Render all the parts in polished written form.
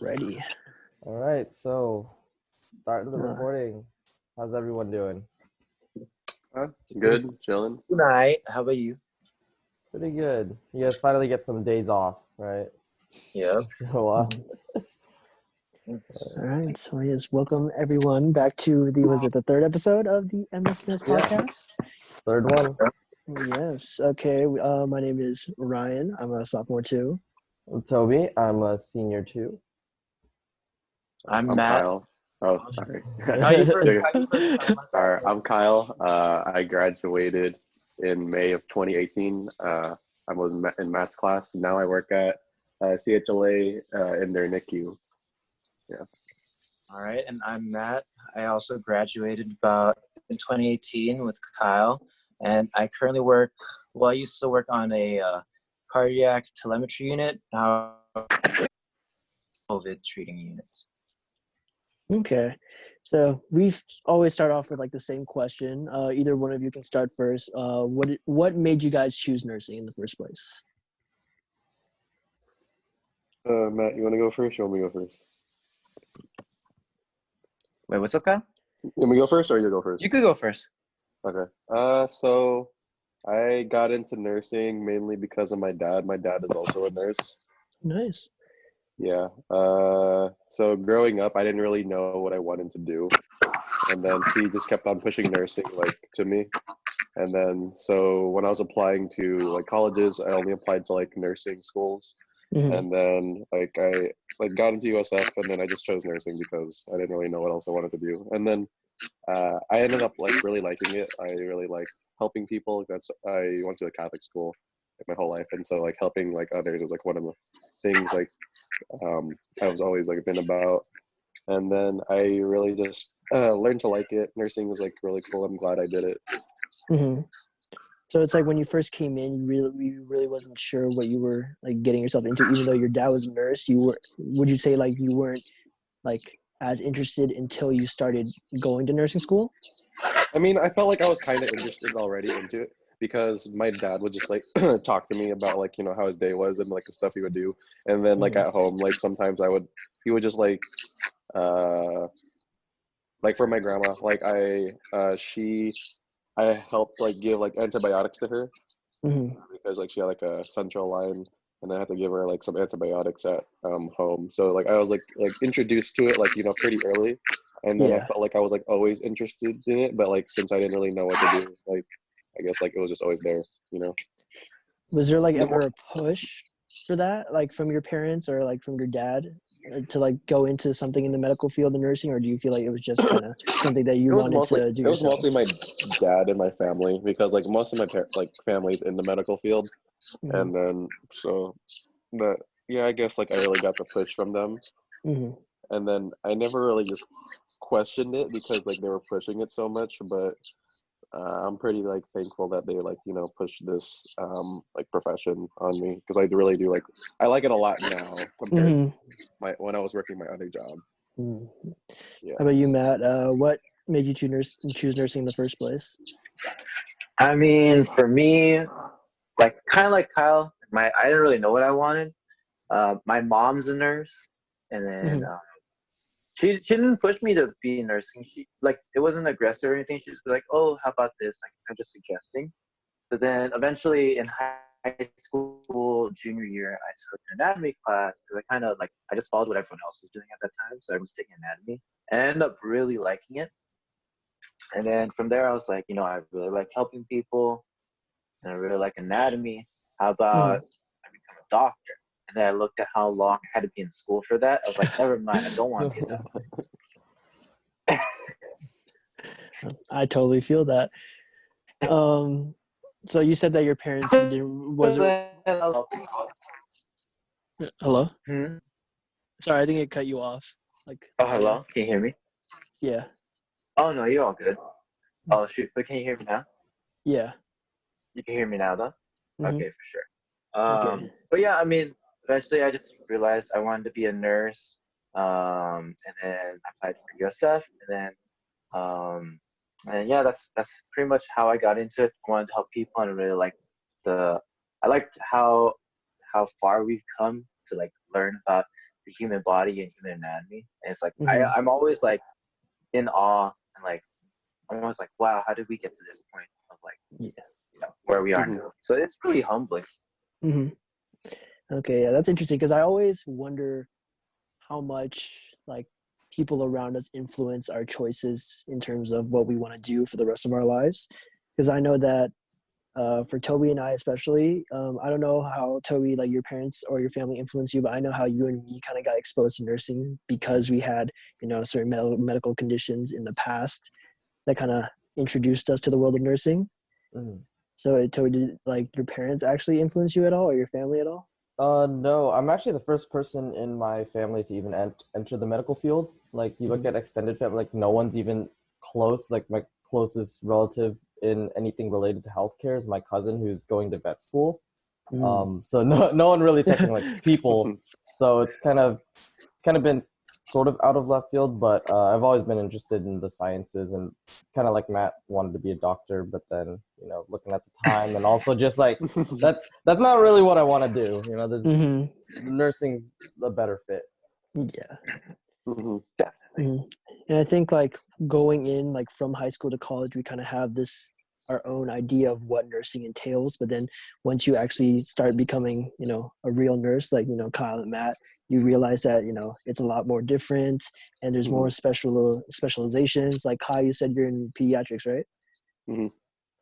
Ready. All right, so starting the Uh, recording. How's everyone doing? Good, chilling. Good night. How about you? Pretty good. You guys finally get some days off, right? Yep. Wow. All right. So yes, welcome everyone back to the third episode of the MSNS Yeah. podcast? Third one. Yes. Okay. My name is Ryan. I'm a sophomore too. I'm Toby. I'm a senior too. I'm Matt. Kyle. Oh, sorry. No, you first. All right, I'm Kyle. I graduated in May of 2018. I was in math class. Now I work at CHLA in their NICU. Yeah. All right, and I'm Matt. I also graduated about in 2018 with Kyle, and I currently work. Well, I used to work on a cardiac telemetry unit. Now, COVID treating units. Okay. So we always start off with like the same question. Either one of you can start first. What made you guys choose nursing in the first place? Matt, you want to go first? You want me to go first? Wait, what's up, Kyle? You want me to go first, or you go first? You could go first. Okay. So I got into nursing mainly because of my dad. My dad is also a nurse. Nice. Yeah. So growing up, I didn't really know what I wanted to do, and then he just kept on pushing nursing to me. And then so when I was applying to colleges, I only applied to nursing schools. Mhm. And then I got into USF, and then I just chose nursing because I didn't really know what else I wanted to do. And then I ended up really liking it. I really liked helping people. I went to a Catholic school my whole life, and so helping others was one of the things I was always been about. And then I really just learned to like it. Nursing was really cool. I'm glad I did it. Mm-hmm. So it's when you first came in, you really wasn't sure what you were getting yourself into, even though your dad was a nurse. Would you say you weren't as interested until you started going to nursing school? I mean, I felt like I was kind of interested already into it because my dad would just talk to me about how his day was and the stuff he would do. And then Mhm. at home, sometimes he would just for my grandma, I helped give antibiotics to her Mhm. because she had a central line, and I had to give her some antibiotics at home. So I was introduced to it pretty early, and then I Yeah. felt I was always interested in it, but since I didn't really know what to do, I guess it was just always there, Was there ever a push for that, from your parents or from your dad, to go into something in the medical field of nursing, or do you feel it was just kind of something that you wanted to do yourself? It was mostly my dad and my family, because most of my family's in the medical field. Mhm. And then but yeah, I guess I really got the push from them. Mhm. And then I never really just questioned it because they were pushing it so much. But I'm pretty thankful that they push this profession on me, because I really do I like it a lot now compared Mhm. to when I was working my other job. Mhm. Yeah. How about you, Matt? What made you choose nursing in the first place? I mean, for me, kind of like Kyle, I didn't really know what I wanted. My mom's a nurse, and then Mhm. she didn't push me to be nursing. She it wasn't aggressive or anything. She just was like, "Oh, how about this?" I'm just suggesting. But then eventually in high school, junior year, I took an anatomy class because I kind of I just followed what everyone else was doing at that time. So I was taking anatomy, and I ended up really liking it. And then from there, I was like, I really like helping people, and I really like anatomy. How about I become a doctor? And then I looked at how long I had to be in school for that. I was like, never mind, I don't want to do that. I totally feel that. So you said that your parents Hello? Hmm? Sorry, I think it cut you off. Oh, hello? Can you hear me? Yeah. Oh, no, you're all good. Oh, shoot. But can you hear me now? Yeah. You can hear me now, though? Mhm. Okay, for sure. Okay. But yeah, I mean, eventually I just realized I wanted to be a nurse. And then I applied for USF, and yeah, that's pretty much how I got into it. I wanted to help people, and I really liked I liked how far we've come to learn about the human body and human anatomy. And it's like Mhm. I'm always like in awe and like I'm always like, wow, how did we get to this point of like Yeah. where we are Mhm. now? So it's really humbling. Mhm. Okay, yeah, that's interesting because I always wonder how much like people around us influence our choices in terms of what we want to do for the rest of our lives. Because I know that for Toby and I especially, I don't know how Toby, like your parents or your family influenced you, but I know how you and me kind of got exposed to nursing because we had, certain medical conditions in the past that kind of introduced us to the world of nursing. Mhm. So Toby, did like your parents actually influence you at all or your family at all? No, I'm actually the first person in my family to even enter the medical field. Like, you look Mhm. at extended family, like, no one's even close. Like, my closest relative in anything related to healthcare is my cousin who's going to vet school. Mm. So no one really touching like people. Mhm. So it's kind of been sort of out of left field, but I've always been interested in the sciences, and kind of like Matt wanted to be a doctor, but then looking at the time and also just like that's not really what I want to do. There's Hmm. nursing's a better fit. Yeah. Mhm. Mhm. And I think like going in like from high school to college, we kind of have this our own idea of what nursing entails. But then once you actually start becoming, a real nurse, like Kyle and Matt, you realize that it's a lot more different, and there's more Mhm. specializations. Like Kyle, you said you're in pediatrics, right? Mhm.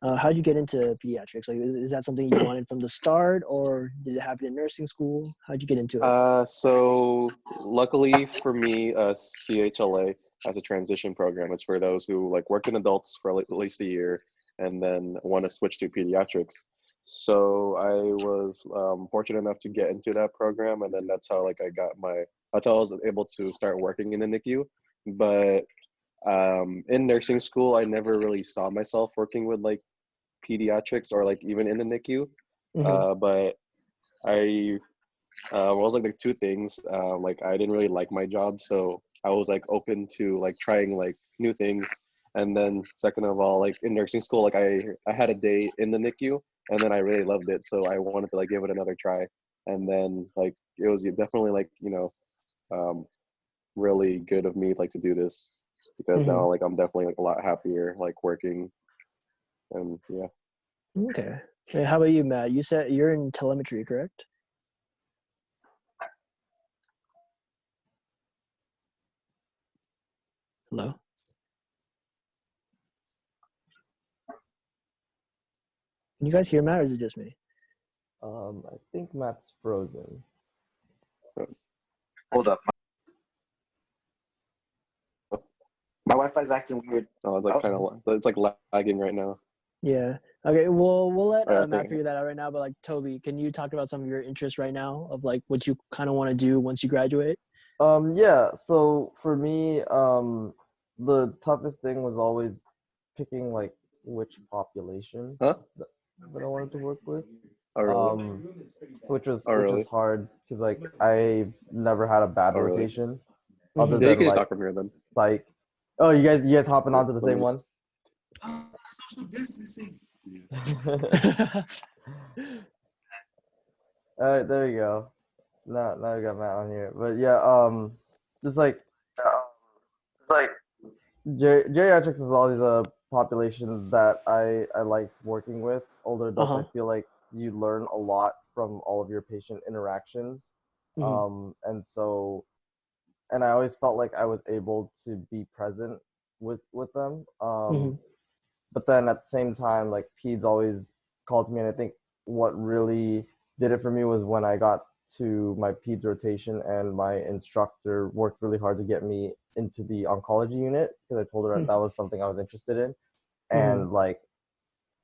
How'd you get into pediatrics? Like, is that something you wanted from the start, or did it happen in nursing school? How'd you get into it? So luckily for me, CHLA has a transition program. It's for those who like worked in adults for at least a year and then want to switch to pediatrics. So I was fortunate enough to get into that program, and then that's how like that's how I was able to start working in the NICU. But in nursing school, I never really saw myself working with like pediatrics or like even in the NICU. Hmm. But I was like the two things. Like I didn't really like my job, so I was like open to like trying like new things. And then second of all, like in nursing school, like I had a day in the NICU, and then I really loved it, so I wanted to like give it another try. And then like it was definitely like um, really good of me like to do this because Hmm. now like I'm definitely like a lot happier like working and yeah. Okay. And how about you, Matt? You said you're in telemetry, correct? Hello? Can you guys hear Matt, or is it just me? I think Matt's frozen. Hold up. My Wi-Fi's acting weird. It's like kind of it's like lagging right now. Yeah. Okay. We'll let I Matt think figure that out right now. But like Toby, can you talk about some of your interests right now of like what you kind of want to do once you graduate? Yeah, so for me, the toughest thing was always picking like which population huh? that I wanted to work with. Oh really? Um, which was Oh which was really? hard because like I've never had a bad Oh really? rotation other Hmm. Yeah, you than can just like talk from here then. psych. Oh, you guys hopping Here, onto the let same me one? just. All right, there you go. Now we got Matt on here, but yeah, just like geriatrics is always a population that I liked working with. Older adults, I Uh-huh. feel like you learn a lot from all of your patient interactions. Hmm. And I always felt like I was able to be present with them. Hmm. But then at the same time, like peds always called to me, and I think what really did it for me was when I got to my peds rotation, and my instructor worked really hard to get me into the oncology unit because I told her that that was something I was interested in. Hmm. And like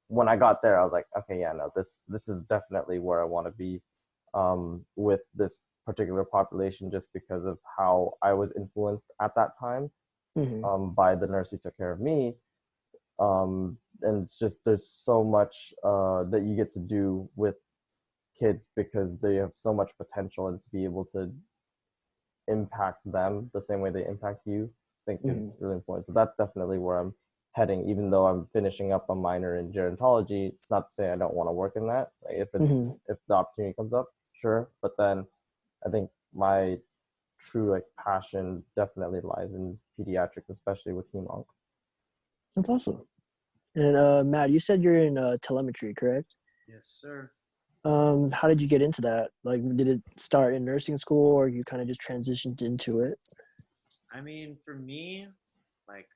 when I got there, I was like, okay, yeah, no, this is definitely where I want to be with this particular population, just because of how I was influenced at that time Hmm. by the nurse who took care of me. And it's just there's so much that you get to do with kids because they have so much potential, and to be able to impact them the same way they impact you, I think Hmm. is really important. So that's definitely where I'm heading. Even though I'm finishing up a minor in gerontology, it's not to say I don't want to work in that. Like if Hmm. the opportunity comes up, sure. But then I think my true like passion definitely lies in pediatrics, especially with Iuncta. That's awesome. And Matt, you said you're in telemetry, correct? Yes, sir. How did you get into that? Like, did it start in nursing school, or you kind of just transitioned into it? I mean, for me, like,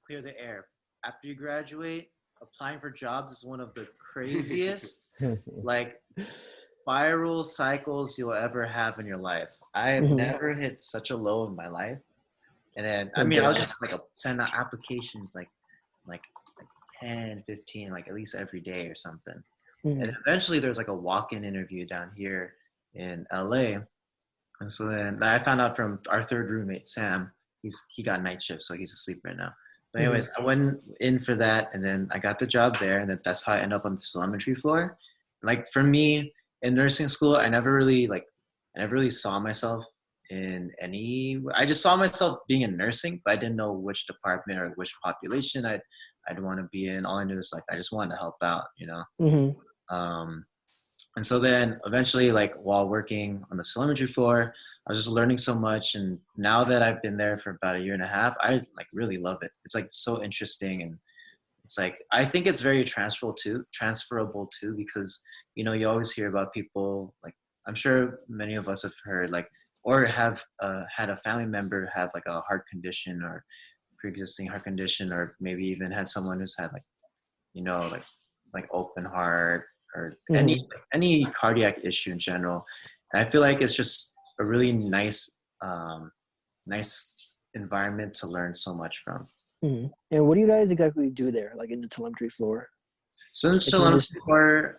clear the air. After you graduate, applying for jobs is one of the craziest, like, spiral cycles you'll ever have in your life. I have never hit such a low in my life. And then, I mean, I was just like sending out applications like 10, 15, like at least every day or something. And eventually there's like a walk-in interview down here in LA. And so then I found out from our third roommate, Sam. He got night shift, so he's asleep right now. But anyways, I went in for that, and then I got the job there, and then that's how I ended up on the telemetry floor. Like for me in nursing school, I never really saw myself in any. I just saw myself being in nursing, but I didn't know which department or which population I'd want to be in. All I knew is like I just wanted to help out, you know. And so then eventually, like while working on the telemetry floor, I was just learning so much. And now that I've been there for about a year and a half, I like really love it. It's like so interesting. And it's like, I think it's very transferable too, because, you know, you always hear about people, like I'm sure many of us have heard like, or have had a family member have like a heart condition or pre-existing heart condition, or maybe even had someone who's had like, you know, like open heart, or any cardiac issue in general. And I feel like it's just a really nice environment to learn so much from. And what do you guys exactly do there, like in the telemetry floor? So in the telemetry floor,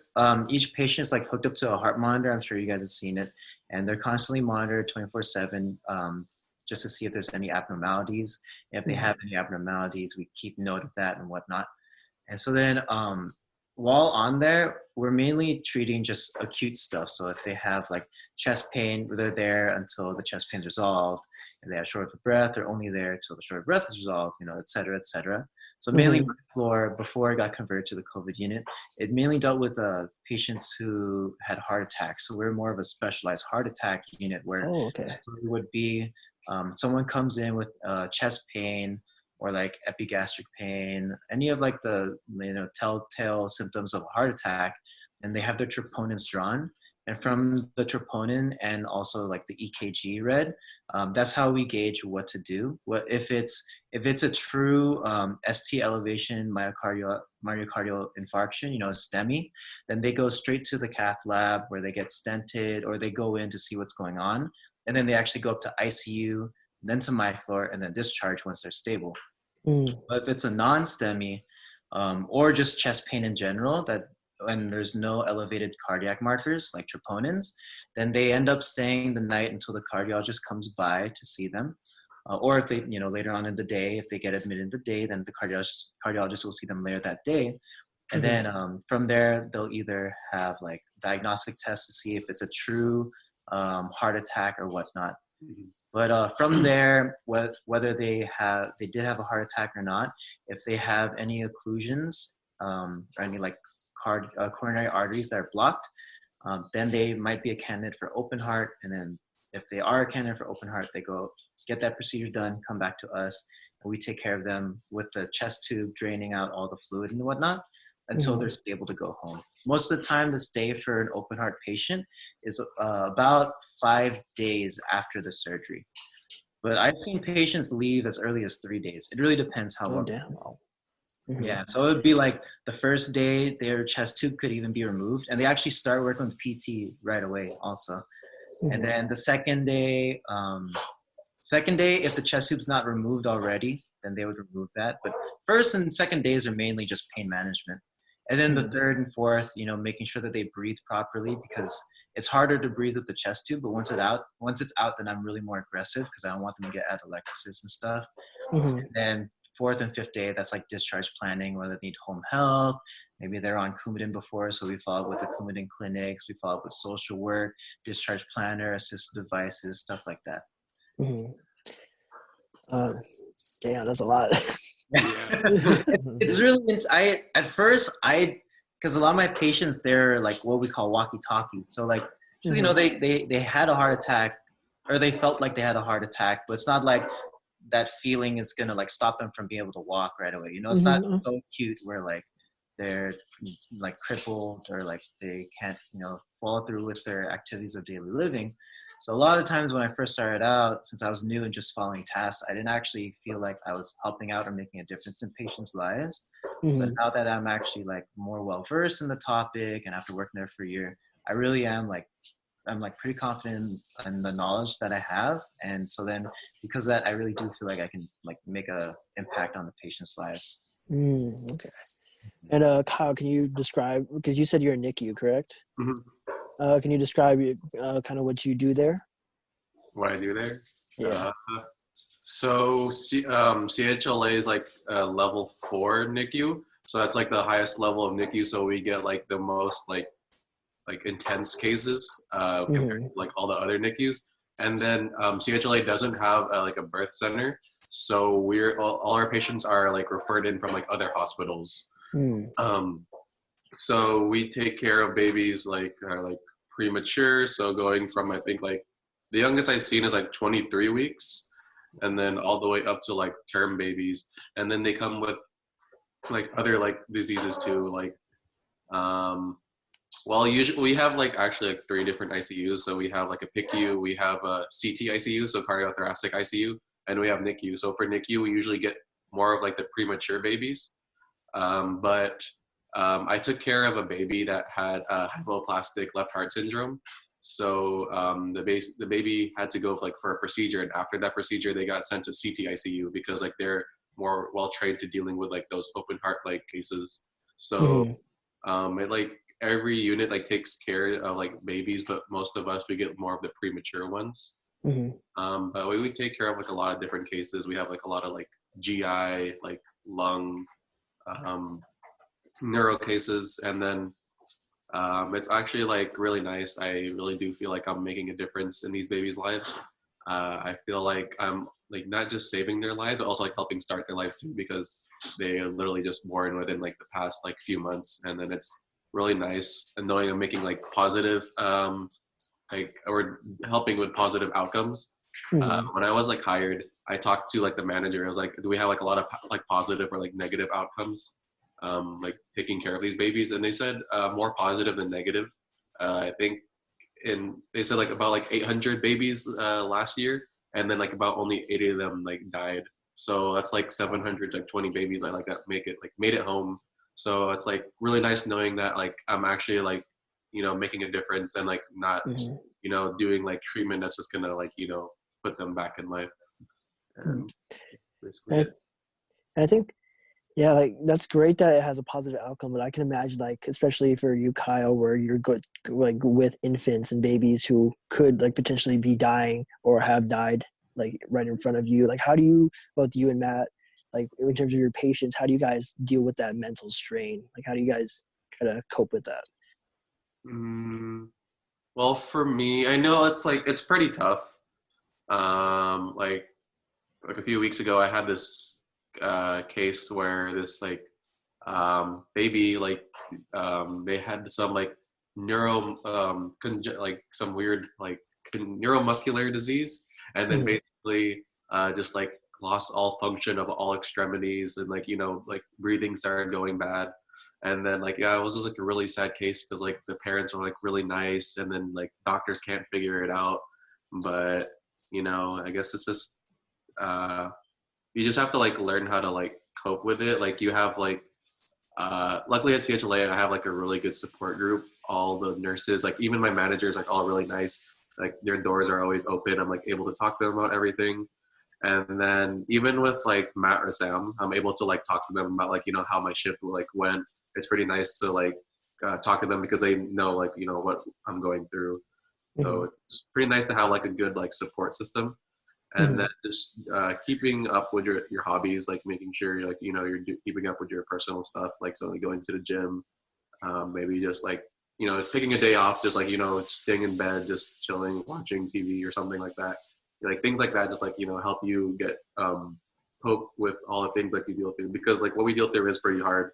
each patient is like hooked up to a heart monitor. I'm sure you guys have seen it. And they're constantly monitored 24/7 just to see if there's any abnormalities. And if they have any abnormalities, we keep note of that and whatnot. And so then while on there, we're mainly treating just acute stuff. So if they have like chest pain, they're there until the chest pain's resolved. If they have short of breath, they're only there until the short of breath is resolved, you know, et cetera, et cetera. So mainly my floor, before I got converted to the COVID unit, it mainly dealt with patients who had heart attacks. So we're more of a specialized heart attack unit where it would be someone comes in with chest pain, or like epigastric pain, any of like the, you know, telltale symptoms of a heart attack, and they have their troponins drawn. And from the troponin and also like the EKG read, that's how we gauge what to do. What if it's a true ST elevation myocardial infarction, you know, STEMI, then they go straight to the cath lab where they get stented, or they go in to see what's going on, and then they actually go up to ICU, then to my floor, and then discharge once they're stable. But if it's a non-STEMI or just chest pain in general, and there's no elevated cardiac markers like troponins, then they end up staying the night until the cardiologist comes by to see them. Or if they, you know, later on in the day, if they get admitted in the day, then the cardiologist will see them later that day. And then from there, they'll either have like diagnostic tests to see if it's a true heart attack or whatnot. But from there, whether they did have a heart attack or not, if they have any occlusions or any like coronary arteries that are blocked, then they might be a candidate for open heart. And then if they are a candidate for open heart, they go get that procedure done, come back to us, and we take care of them with the chest tube, draining out all the fluid and whatnot until they're stable to go home. Most of the time, the stay for an open heart patient is about 5 days after the surgery. But I've seen patients leave as early as 3 days. It really depends how well. Yeah, so it would be like the first day their chest tube could even be removed, and they actually start working with PT right away also. And then the second day, if the chest tube's not removed already, then they would remove that. But first and second days are mainly just pain management. And then the third and fourth, you know, making sure that they breathe properly, because it's harder to breathe with the chest tube. But once it's out, then I'm really more aggressive because I don't want them to get atelectasis and stuff. And then fourth and fifth day, that's like discharge planning, whether they need home health, maybe they're on Coumadin before, so we follow up with the Coumadin clinics, we follow up with social work, discharge planner, assistive devices, stuff like that. Damn, that's a lot. It's really, because a lot of my patients, they're like what we call walkie-talkie. So like, you know, they had a heart attack or they felt like they had a heart attack, but it's not like that feeling is gonna like stop them from being able to walk right away. You know, it's not so acute where like they're like crippled or like they can't, you know, follow through with their activities of daily living. So a lot of times when I first started out, since I was new and just following tasks, I didn't actually feel like I was helping out or making a difference in patients' lives. But now that I'm actually like more well versed in the topic and after working there for a year, I really am like, I'm like pretty confident in the knowledge that I have. And so then because of that, I really do feel like I can like make a impact on the patients' lives. Okay. And Kyle, can you describe, because you said you're in NICU, correct? Can you describe kind of what you do there? What I do there? Yeah. So CHLA is like level 4 NICU. So that's like the highest level of NICU. So we get like the most like intense cases compared to like all the other NICUs. And then CHLA doesn't have like a birth center. So we're all our patients are like referred in from like other hospitals. So we take care of babies like premature. So going from, I think like the youngest I've seen is like 23 weeks, and then all the way up to like term babies. And then they come with like other like diseases too. Like, well, usually we have like actually like 3 different ICUs. So we have like a PICU, we have a CT ICU, so cardiothoracic ICU, and we have NICU. So for NICU, we usually get more of like the premature babies. But I took care of a baby that had hypoplastic left heart syndrome. So the baby had to go like for a procedure, and after that procedure, they got sent to CT ICU because like they're more well trained to dealing with like those open heart like cases. So it like every unit like takes care of like babies, but most of us we get more of the premature ones. But we would take care of like a lot of different cases. We have like a lot of like GI, like lung, neuro cases, and then it's actually like really nice. I really do feel like I'm making a difference in these babies' lives. I feel like I'm like not just saving their lives, but also like helping start their lives too, because they are literally just born within like the past like few months, and then it's really nice and knowing I'm making like positive like or helping with positive outcomes. When I was like hired, I talked to like the manager. I was like, do we have like a lot of like positive or like negative outcomes like taking care of these babies? And they said more positive than negative. I think they said like about like 800 babies last year, and then like about only 80 of them like died. So that's like 720 babies that like that made it home. So it's like really nice knowing that like I'm actually like, you know, making a difference and like not, you know, doing like treatment that's just gonna like, you know, put them back in life. And basically I think, yeah, like that's great that it has a positive outcome, but I can imagine like, especially for you, Kyle, where you're good like with infants and babies who could like potentially be dying or have died like right in front of you. Like, how do you, both you and Matt, like in terms of your patients, how do you guys deal with that mental strain? Like, how do you guys try to cope with that? Well, for me, I know it's pretty tough. Like a few weeks ago, I had this case where this like baby like they had some like like some weird like neuromuscular disease, and then basically just like lost all function of all extremities, and like, you know, like breathing started going bad. And then like, yeah, it was just like a really sad case because like the parents were like really nice, and then like doctors can't figure it out. But you know, I guess it's just you just have to like learn how to like cope with it. Like you have like luckily at CHLA I have like a really good support group. All the nurses, like even my managers, like all really nice. Like their doors are always open. I'm like able to talk to them about everything. And then even with like Matt or Sam, I'm able to like talk to them about like, you know, how my shift like went. It's pretty nice to like talk to them because they know like, you know, what I'm going through. So it's pretty nice to have like a good like support system. And then just keeping up with your hobbies, like making sure like, you know, you're keeping up with your personal stuff, like so like going to the gym, maybe just like, you know, taking a day off, just like, you know, staying in bed, just chilling, watching TV or something like that. Like things like that, just like, you know, help you get cope with all the things like you deal through, because like what we deal through is pretty hard.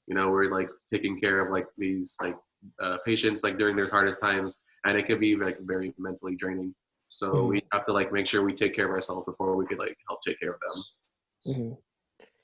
You know, we're like taking care of like these like patients like during their hardest times, and it could be like very mentally draining. So we have to like make sure we take care of ourselves before we could like help take care of them. Mm-hmm.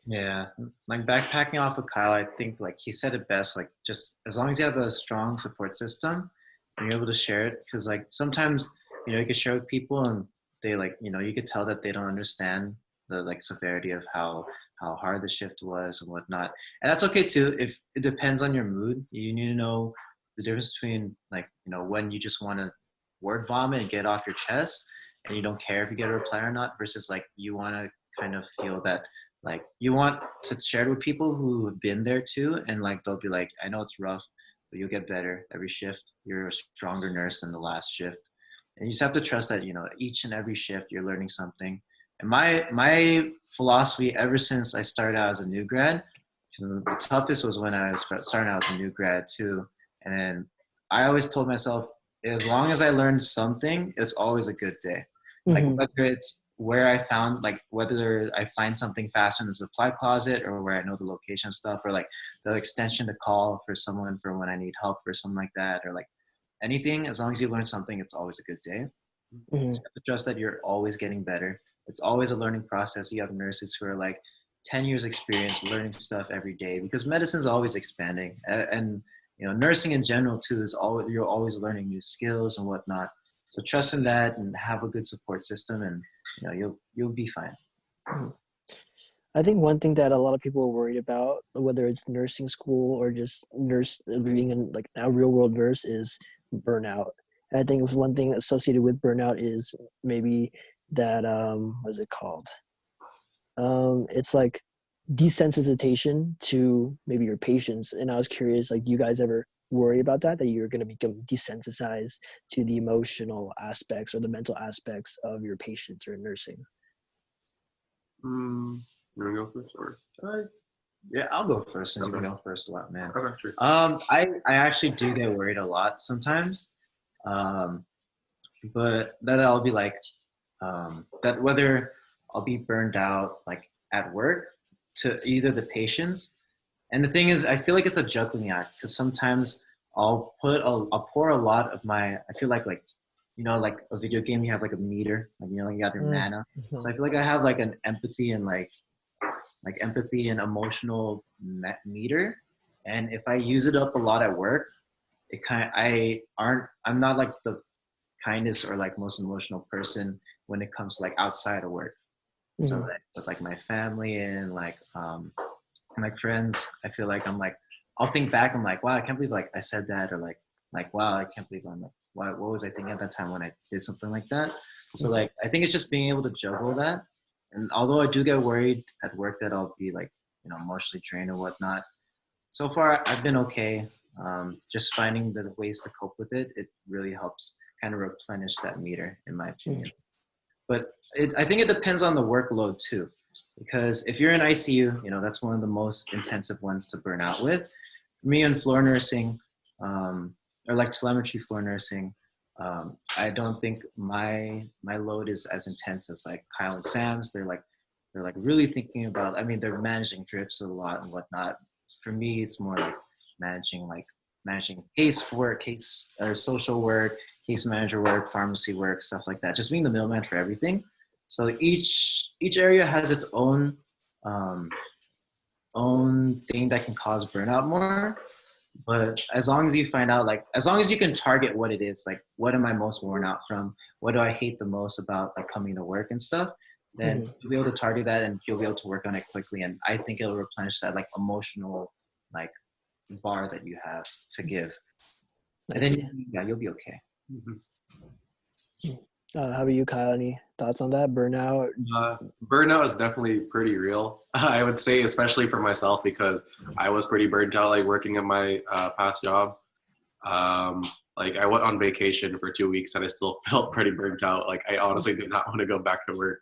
Yeah, like backpacking off of Kyle, I think like he said it best. Like just as long as you have a strong support system, and you're able to share it, because like sometimes you can share with people and they like you could tell that they don't understand the like severity of how hard the shift was and whatnot, and that's okay too. If it depends on your mood, you need to know the difference between like when you just want to word vomit and get it off your chest, and you don't care if you get a reply or not, versus like you want to kind of feel that. Like you want to share it with people who have been there too, and like they'll be like, I know it's rough, but you'll get better every shift. You're a stronger nurse than the last shift, and you just have to trust that each and every shift you're learning something. And my philosophy ever since I started out as a new grad, because the toughest was when I was starting out as a new grad too, and then I always told myself, as long as I learned something, it's always a good day. Like whether it's where I found, like whether I find something faster in the supply closet or where I know the location stuff, or like the extension to call for someone for when I need help or something like that, or like anything, as long as you learn something, it's always a good day. You have to trust that you're always getting better. It's always a learning process. You have nurses who are like 10 years experience learning stuff every day, because medicine's always expanding. And nursing in general too is you're always learning new skills and whatnot. So trust in that and have a good support system, and you'll be fine. I think one thing that a lot of people are worried about, whether it's nursing school or just being in like a real world nurse, is burnout. And I think one thing associated with burnout is maybe that what is it called? It's like desensitization to maybe your patients. And I was curious, like, do you guys ever worry about that you're going to become desensitized to the emotional aspects or the mental aspects of your patients or nursing? You want to go first, or? Yeah, I'll go first since you've been going first a lot, man. Okay, sure. I actually do get worried a lot sometimes, but that I'll be like, that whether I'll be burned out like at work to either the patients. And the thing is, I feel like it's a juggling act, because sometimes I'll pour a lot of my, I feel like like a video game, you have like a meter, like, you got your mana. So I feel like I have like an empathy and like empathy and emotional meter. And if I use it up a lot at work, I'm not like the kindest or like most emotional person when it comes to like outside of work. So like, with like my family and like my friends, I feel like I'll think back, I'm like, wow, I can't believe like I said that, or like wow, I can't believe I'm like, what was I thinking at that time when I did something like that? So like I think it's just being able to juggle that. And although I do get worried at work that I'll be like emotionally drained or whatnot, so far I've been okay. Just finding the ways to cope with it, it really helps kind of replenish that meter, in my opinion. But I think it depends on the workload too, because if you're in ICU, that's one of the most intensive ones to burn out with. Me and floor nursing, or like telemetry floor nursing, I don't think my load is as intense as like Kyle and Sam's. They're like really thinking about, I mean, they're managing drips a lot and whatnot. For me, it's more like managing case work, or social work, case manager work, pharmacy work, stuff like that. Just being the middleman for everything. So each area has its own thing that can cause burnout more. But as long as you find out, like, as long as you can target what it is, like, what am I most worn out from? What do I hate the most about like coming to work and stuff? Then you'll be able to target that, and you'll be able to work on it quickly. And I think it'll replenish that like emotional like bar that you have to give. And then you'll be okay. How about you, Kyle? Any thoughts on that? Burnout? Burnout is definitely pretty real. I would say, especially for myself, because I was pretty burnt out, like working at my past job. Like I went on vacation for 2 weeks and I still felt pretty burnt out. Like I honestly did not want to go back to work.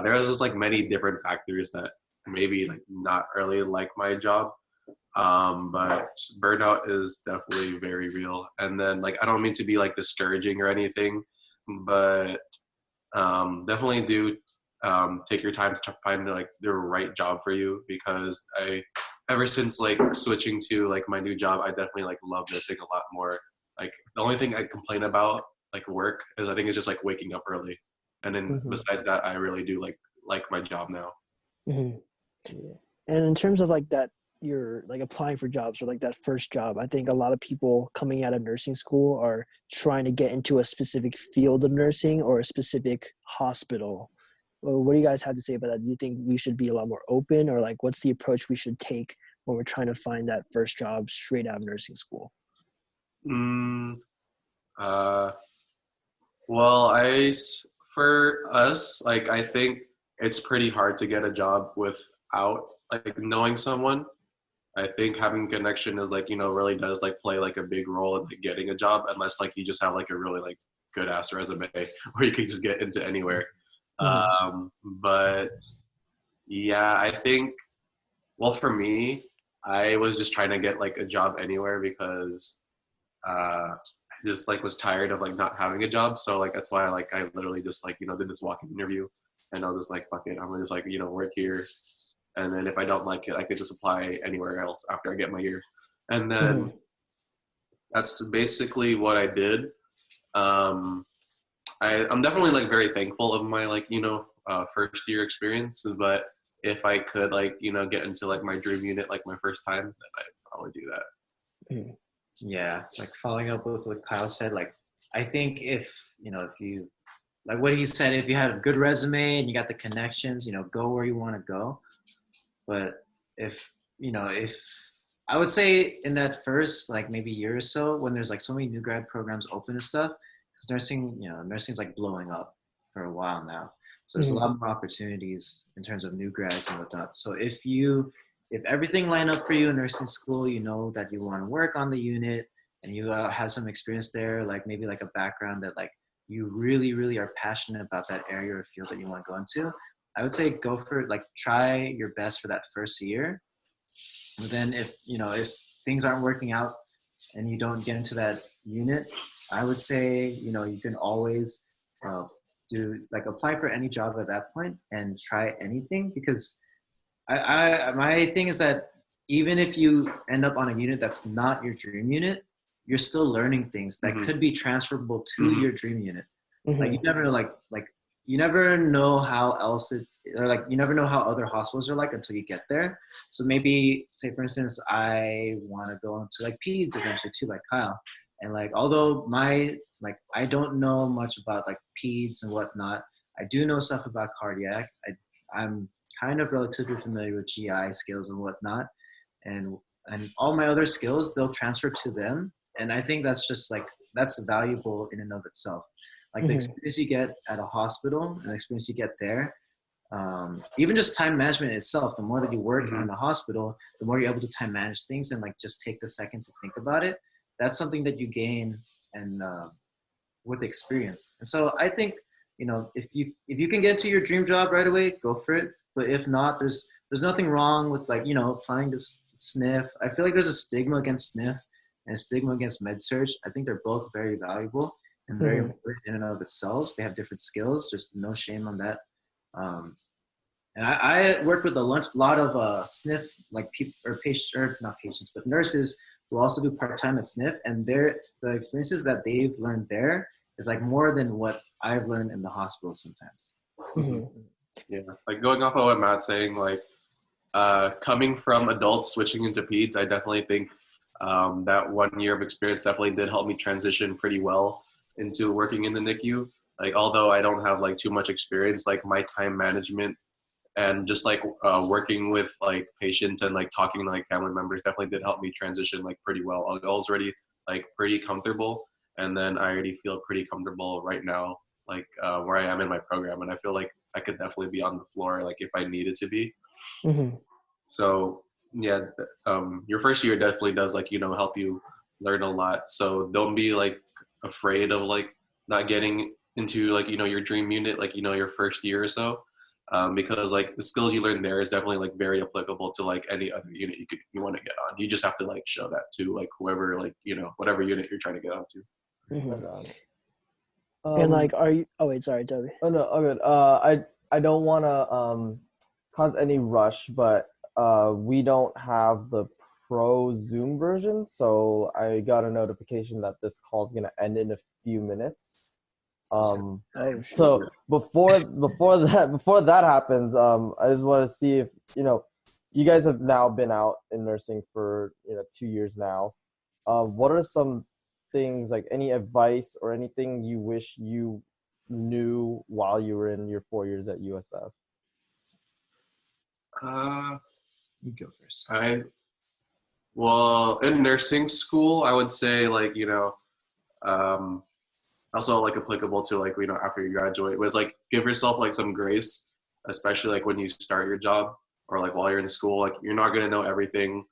There was just like many different factors that maybe like not really like my job. But burnout is definitely very real. And then like, I don't mean to be like discouraging or anything, but definitely do take your time to find like the right job for you, because ever since like switching to like my new job, I definitely like love nursing a lot more. Like the only thing I complain about like work. Is I think it's just like waking up early, and then besides that, I really do like my job now. Mm-hmm. And in terms of like that, you're like applying for jobs or like that first job, I think a lot of people coming out of nursing school are trying to get into a specific field of nursing or a specific hospital. Well, what do you guys have to say about that? Do you think we should be a lot more open, or like what's the approach we should take when we're trying to find that first job straight out of nursing school? Well, for us, like I think it's pretty hard to get a job without like knowing someone. I think having connection is like, really does like play like a big role in like getting a job, unless like you just have like a really like good ass resume where you can just get into anywhere. But yeah, I think, well, for me, I was just trying to get like a job anywhere because I just like was tired of like not having a job. So like that's why like I literally just like did this walk-in interview, and I was just like, fuck it, I'm gonna just like work here, and then if I don't like it, I could just apply anywhere else after I get my year, and then that's basically what I did. I'm definitely like very thankful of my like first year experience, but if I could like get into like my dream unit like my first time, then I'd probably do that. Yeah, like following up with what Kyle said, like I think if you like what he said, if you had a good resume and you got the connections, go where you want to go. But if I would say in that first like maybe year or so, when there's like so many new grad programs open and stuff, because nursing's like blowing up for a while now. So there's a lot more opportunities in terms of new grads and whatnot. So if everything lined up for you in nursing school, you know that you want to work on the unit and you have some experience there, like maybe like a background that like you really, really are passionate about that area or field that you want to go into, I would say go for it. Like try your best for that first year. But then if things aren't working out and you don't get into that unit, I would say, you can always apply for any job at that point and try anything, because my thing is that even if you end up on a unit that's not your dream unit, you're still learning things that could be transferable to your dream unit. Like you never know, you never know how else you never know how other hospitals are like until you get there. So maybe say for instance, I want to go into like peds eventually too, like Kyle. And like, although I don't know much about like peds and whatnot, I do know stuff about cardiac. I'm kind of relatively familiar with GI skills and whatnot, and all my other skills, they'll transfer to them. And I think that's just like, that's valuable in and of itself. Like the experience you get at a hospital and the experience you get there, even just time management itself, the more that you work in the hospital, the more you're able to time manage things and like just take the second to think about it. That's something that you gain and with experience. And so I think, if you can get to your dream job right away, go for it. But if not, there's nothing wrong with like, applying to SNF. I feel like there's a stigma against SNF and a stigma against med-surg. I think they're both very valuable and very important in and of themselves. They have different skills. There's no shame on that. And I work with a lot of SNF like people or patients, or not patients, but nurses who also do part-time at SNF, and the experiences that they've learned there is like more than what I've learned in the hospital sometimes. Yeah, like going off of what Matt's saying, like coming from adults switching into peds, I definitely think that 1 year of experience definitely did help me transition pretty well into working in the NICU. Like, although I don't have like too much experience, like my time management and just like working with like patients and like talking to like family members definitely did help me transition like pretty well. I was already like pretty comfortable, and then I already feel pretty comfortable right now, like where I am in my program, and I feel like I could definitely be on the floor like if I needed to be. So yeah, your first year definitely does like help you learn a lot. So don't be like afraid of like not getting into like your dream unit like your first year or so, because like the skills you learn there is definitely like very applicable to like any other unit you want to get on. You just have to like show that to like whoever like whatever unit you're trying to get onto. And like, are you? Oh wait, sorry, Toby. Oh no, oh good. I don't want to cause any rush, but we don't have the pro Zoom version, so I got a notification that this call is gonna end in a few minutes. Um, Oh, so sure. before that happens, I just want to see if you guys have now been out in nursing for 2 years now. What are some things, like any advice or anything you wish you knew while you were in your 4 years at USF? You go first. Well, in nursing school, I would say um, also like applicable to after you graduate was like give yourself like some grace, especially like when you start your job or like while you're in school. Like you're not gonna know everything.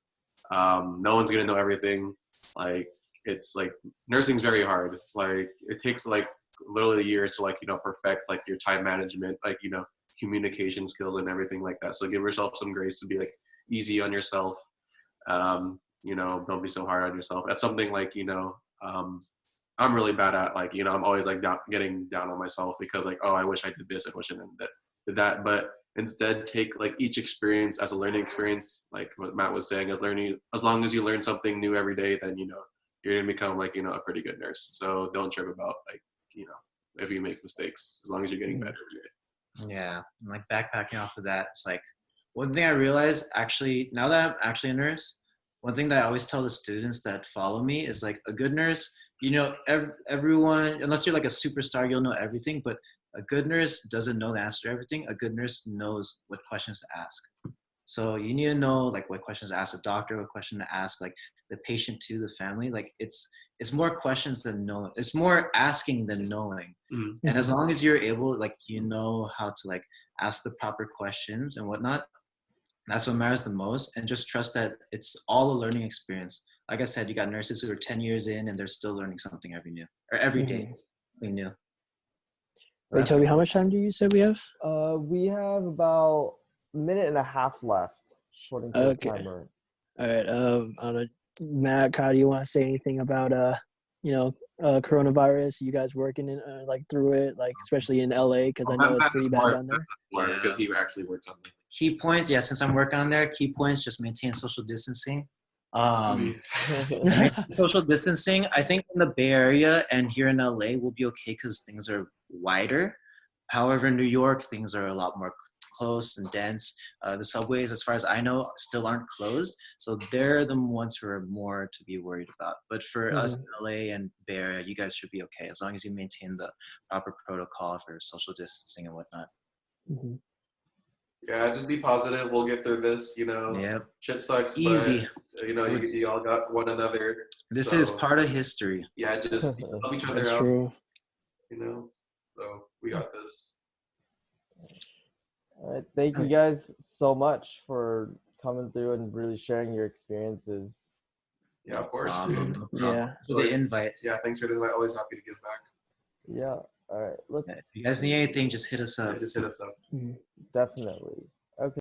No one's gonna know everything. Like it's like nursing's very hard. Like it takes like literally years to perfect like your time management, communication skills and everything like that. So give yourself some grace to be like easy on yourself. Don't be so hard on yourself. That's something I'm really bad at. I'm always like getting down on myself because like, oh, I wish I did this, I wish I did that. But instead take like each experience as a learning experience, like what Matt was saying, as long as you learn something new every day, then you're gonna become like a pretty good nurse. So don't trip about if you make mistakes, as long as you're getting better every day. Yeah, and like backpacking off of that, it's like one thing I realized actually now that I'm actually a nurse, one thing that I always tell the students that follow me is like a good nurse, everyone, unless you're like a superstar, you'll know everything, but a good nurse doesn't know the answer to everything. A good nurse knows what questions to ask. So you need to know like what questions to ask a doctor, what question to ask like the patient to the family. Like it's more questions than knowing. It's more asking than knowing. Mm-hmm. And as long as you're able, like how to like ask the proper questions and whatnot, that's what matters the most. And just trust that it's all a learning experience. Like I said, you got nurses who are 10 years in and they're still learning something every day. Something new. Wait, Toby, how much time do you say we have? We have about a minute and a half left, according to the timer. All right. I don't know, Matt, Kyle, do you want to say anything about coronavirus? You guys working in like through it, like especially in LA, because I know it's pretty bad down there. Because he actually works on it. Key points, yeah. Since I'm working on there, key points: just maintain social distancing. Social distancing. I think in the Bay Area and here in LA will be okay because things are wider. However, in New York, things are a lot more close and dense. The subways, as far as I know, still aren't closed. So they're the ones who are more to be worried about. But for us in LA and Bay Area, you guys should be okay as long as you maintain the proper protocol for social distancing and whatnot. Mm-hmm. Yeah, just be positive. We'll get through this. Yep. Shit sucks. Easy. But, you all got one another. This is part of history. Yeah, just help each other That's out. true. So we got this. All right, thank you guys so much for coming through and really sharing your experiences. Yeah, of course. Yeah. For the invite. Yeah, thanks for the invite. Always happy to give back. Yeah. All right. If you guys need anything, just hit us up. Yeah, just hit us up. Definitely. Okay.